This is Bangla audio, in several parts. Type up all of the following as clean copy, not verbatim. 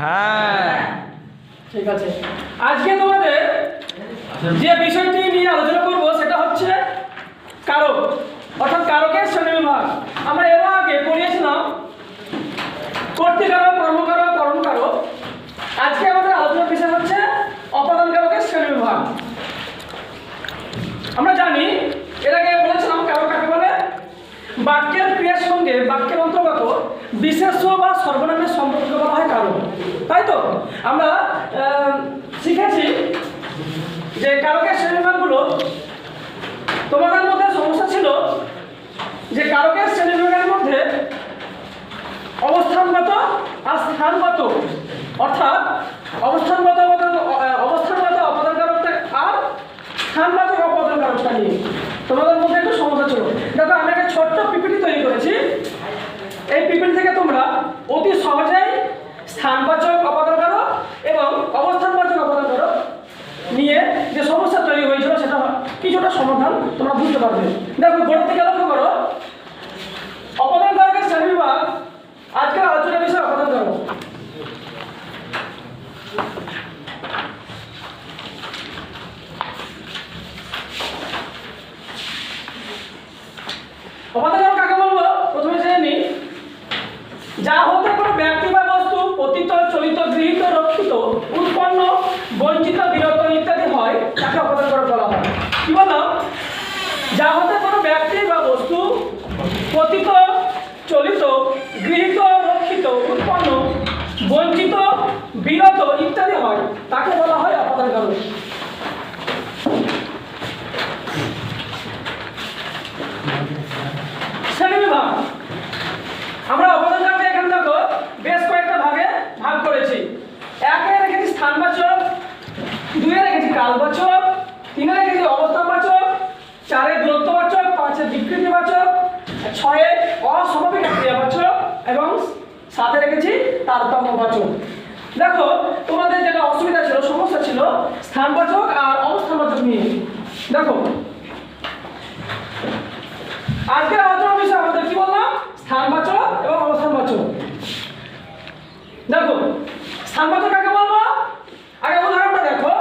হ্যাঁ, ঠিক আছে। আজকে তোমাদের যে বিষয়টি নিয়ে আলোচনা করব সেটা হচ্ছে কারক, অর্থাৎ কারকের শ্রেণীবিভাগ। আমরা এর আগে পড়িয়েছিলাম কর্তৃকারক, কর্মকারক, করণকারক। আজকে আমাদের আলোচনার বিষয় হচ্ছে অপাদান কারকের শ্রেণীবিভাগ। আমরা জানি এর আগে বলেছিলাম কারক কাকে বলে? বাক্যের ক্রিয়ার সঙ্গে বাক্যের অন্তর্গত বিশেষ্য বা সর্বনামের সম্পর্ককে বলা হয় কারক, তাই তো? আমরা শিখেছি যে কারকের শ্রেণীবিভাগগুলো। তোমাদের মধ্যে সমস্যা ছিল যে কারকের শ্রেণীবিভাগের মধ্যে অবস্থানগত আর স্থানগত, অর্থাৎ অবস্থানগত অপাদান কারকটা আর স্থানগত অপাদান কারকটা নিয়ে তোমাদের মধ্যে একটু সমস্যা ছিল। দেখো, আমি একটা ছোট্ট পিপিটি তৈরি করেছি। এই পিপিটি থেকে তোমরা অতি সহজেই স্থানবাচক অপাদান কারক এবং অবস্থানবাচক অপাদান কারক নিয়ে যে সমস্যা তৈরি হয়েছিল সেটা কিছুটা সমাধান তোমরা বুঝতে পারবে। দেখো, বোর্ড থেকে লক্ষ্য করো, অপাদান কারকের শ্রেণীবিভাগ। আজকের আলোচনার বিষয় অপাদান কারক। অপাদান কারক কাকে বলবো প্রথমে জেনে নিই। যা হতে কোনো ব্যক্তি বা বস্তু পতিত, চলিত, গৃহীত, রক্ষিত, উৎপন্ন, বঞ্চিত, বিরত ইত্যাদি হয় তাকে অপাদান কারক বলা হয়। কি বললাম? যা হতে কোনো ব্যক্তি বা বস্তু পতিত, চলিত, গৃহীত, রক্ষিত, উৎপন্ন, বঞ্চিত, বিরত ইত্যাদি হয় তাকে বলা হয় অপাদান কারক। শ্রেণীবিভাগ। আমরা অপাদান কারকে এখানে দেখো বেশ কয়েকটা ভাগে ভাগ করেছি। একে রেখেছি স্থানবাচক, দুইয়ে রেখেছি কালবাচক, তিনে রেখেছি অবস্থানবাচক, চারে দূরত্ববাচক, পাঁচে বিকৃতিবাচক, ছয়ে অস্বাভাবিক ক্রিয়াবাচক এবং সাথে রেখেছি তারতম্যবাচক। দেখো, তোমাদের যেটা অসুবিধা ছিল, সমস্যা ছিল স্থানবাচক আর অবস্থানবাচক নিয়ে। দেখো, আজকের আলোচনার বিষয় আমাদের কি বললাম? স্থানবাচক এবং অবস্থানবাচক। দেখো, স্থানবাচক কাকে বলবো? আগে উদাহরণটা দেখো।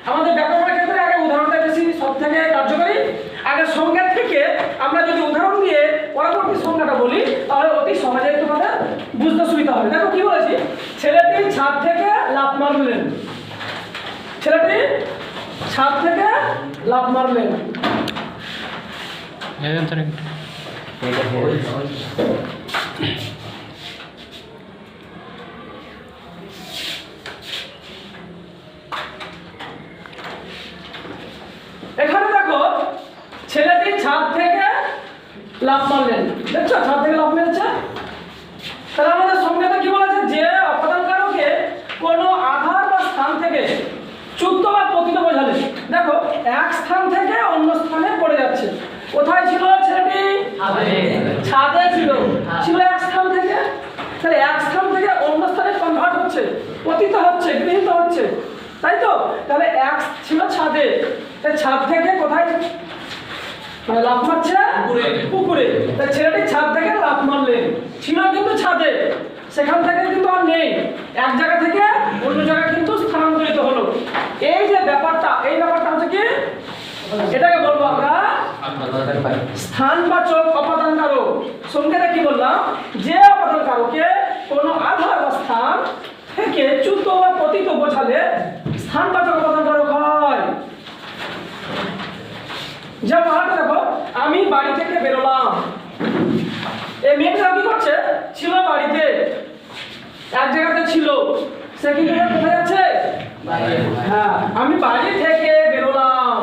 আমাদের ব্যাকরণের ক্ষেত্রে আগে উদাহরণটা বেশি সব থেকে কার্যকরী। আগে সংজ্ঞা থেকে আমরা যদি উদাহরণ দিয়ে পরবর্তী সংজ্ঞাটা বলি তাহলে অতি সহজেই তোমাদের বুঝতে সুবিধা হবে। দেখো কি বলেছি, ছেলেটি ছাদ থেকে লাফ মারলেন। ছেলেটি ছাদ থেকে লাফ মারলেন। এখানে দেখো, ছেলেটি ছাদ থেকে লাফ মারলেন। দেখছো, ছাদ থেকে লাফ মেরেছে। তাহলে আমাদের সংজ্ঞাটা কি বলেছে? যে অপাদান কারকে কোনো আধার বা স্থান থেকে চ্যুত বা পতিত বোঝালে। দেখো, এক স্থান থেকে অন্য স্থানে পড়ে যাচ্ছে। কোথায় ছিল ছেলেটি? ছাদে ছিল। ছিল এক স্থান থেকে, তাহলে এক স্থান থেকে অন্য স্থানে কনভার্ট হচ্ছে, পতিত হচ্ছে, গৃহীত হচ্ছে, তাই তো? তাহলে এক ছিল ছাদে, তাই ছাদ থেকে কোথায় লাফ মারছে? পুকুরে। তাই ছেলেটি ছাদ থেকে লাফ মারলেন। ছিল কিন্তু ছাদে, সেখান থেকে কিন্তু আর নেই, এক জায়গা থেকে অন্য জায়গায় কিন্তু স্থানান্তরিত হলো। এই যে ব্যাপারটা, এই ব্যাপারটা হচ্ছে কি, এটাকে বলবো আমরা স্থানবাচক অপাদান কারক। সংজ্ঞাটা কি বললাম? যে অপাদান কারকে কোনো আধার বা স্থান থেকে চ্যুত বা পতিত বোঝালে স্থানবাচক অপাদান কারক হয়। যেমন দেখো, আমি বাড়ি থেকে বেরোলাম। এই মেয়েটা কি করছে? ছিল বাড়িতে, এক জায়গাতে ছিল, সে কি কোথায় যাচ্ছে? হ্যাঁ, আমি বাড়ি থেকে বেরোলাম,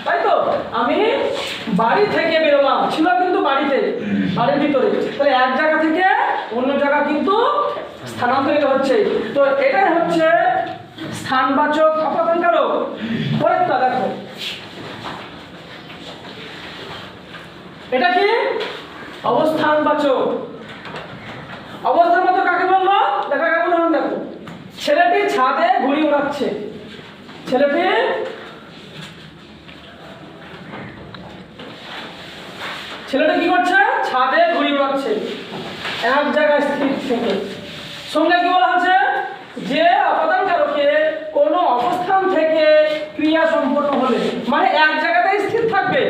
তাই তো? আমি বাড়ি থেকে বেরোলাম, ছিল কিন্তু বাড়িতে, বাড়ির ভিতরে। তাহলে এক জায়গা থেকে অন্য জায়গা কিন্তু স্থানান্তরিত হচ্ছে। তো এটাই হচ্ছে স্থানবাচক অপাদান কারক। পরেরটা দেখো, এটা কি? অবস্থানবাচক। অবস্থানবাচক কাকে বলবো? দেখো, একটা উদাহরণ দেখো। ছেলেটি ছাদে ঘুড়ি উড়াচ্ছে। ছেলেটি কি করছে? ছাদে ঘুড়ি উড়াচ্ছে, এক জায়গায় স্থির থেকে। সঙ্গে কি বলা আছে? যে অপাদান কারকে কোনো অবস্থান থেকে ক্রিয়া সম্পন্ন হলে, মানে এক জায়গাতেই স্থির থাকবে।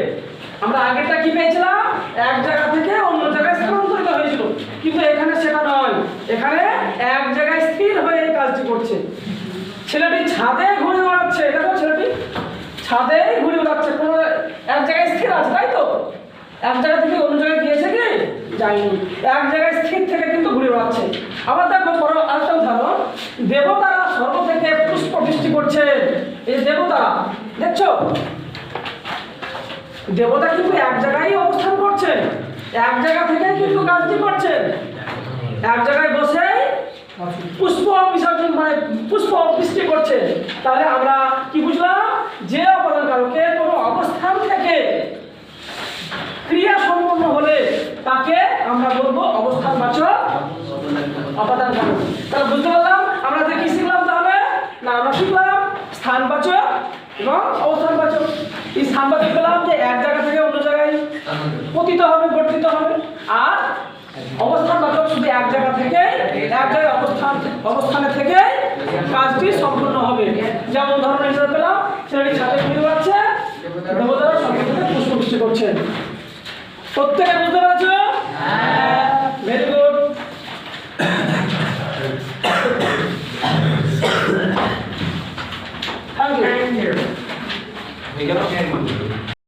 আমরা আগেরটা কি পেয়েছিলাম, এক জায়গা থেকে অন্য জায়গায় স্থানান্তরিত হয়েছিল, কিন্তু এখানে সেটা নয়, এখানে এক জায়গায় স্থির হয়ে এই কাজটি করছে। ছেলেটি ছাদে ঘুরে বেড়াচ্ছে, দেখো ছেলেটি ছাদে ঘুরে বেড়াচ্ছে, কোনো এক জায়গায় স্থির আছে, তাই তো? এক জায়গা থেকে অন্য জায়গায় গিয়েছে কি যায়নি, এক জায়গায় স্থির থেকে কিন্তু ঘুরে বেড়াচ্ছে। আবার দেখো পরে আরেকটা উদাহরণ, দেবতারা স্বর্গ থেকে পুষ্প বৃষ্টি করছে। এই দেবতারা দেখছো, দেবতা কিন্তু এক জায়গায় অবস্থান করছে, এক জায়গা থেকে কিন্তু কাজটি করছে, এক জায়গায় বসে পুষ্প বিসর্জন মানে পুষ্প বৃষ্টি করছে। তাহলে আমরা কি বুঝলাম, যে অপাদান কারকে কোনো অবস্থান থেকে ক্রিয়া সম্পন্ন হলে তাকে আমরা বলবো অবস্থানবাচক অপাদান কারক। তাহলে বুঝতে পারলাম আমরা যে কি শিখলাম, তাহলে না আমরা শিখলাম স্থানবাচক এবং অবস্থানবাচক। এই স্থানবাচক পেলাম যে এক জায়গা থেকে অন্য জায়গায় পতিত হবে, গঠিত হবে, আর অবস্থানবাচক শুধু এক জায়গা থেকে এক জায়গায় অবস্থানে থেকে কাজটি সম্পূর্ণ হবে। যেমন ধরনের হিসেবে পেলাম, ছেলেটি ছাদে ঘুরে বেড়াচ্ছে, দেবতারা স্বর্গ থেকে পুষ্প বৃষ্টি করছে। প্রত্যেকে বুঝতে পারছো?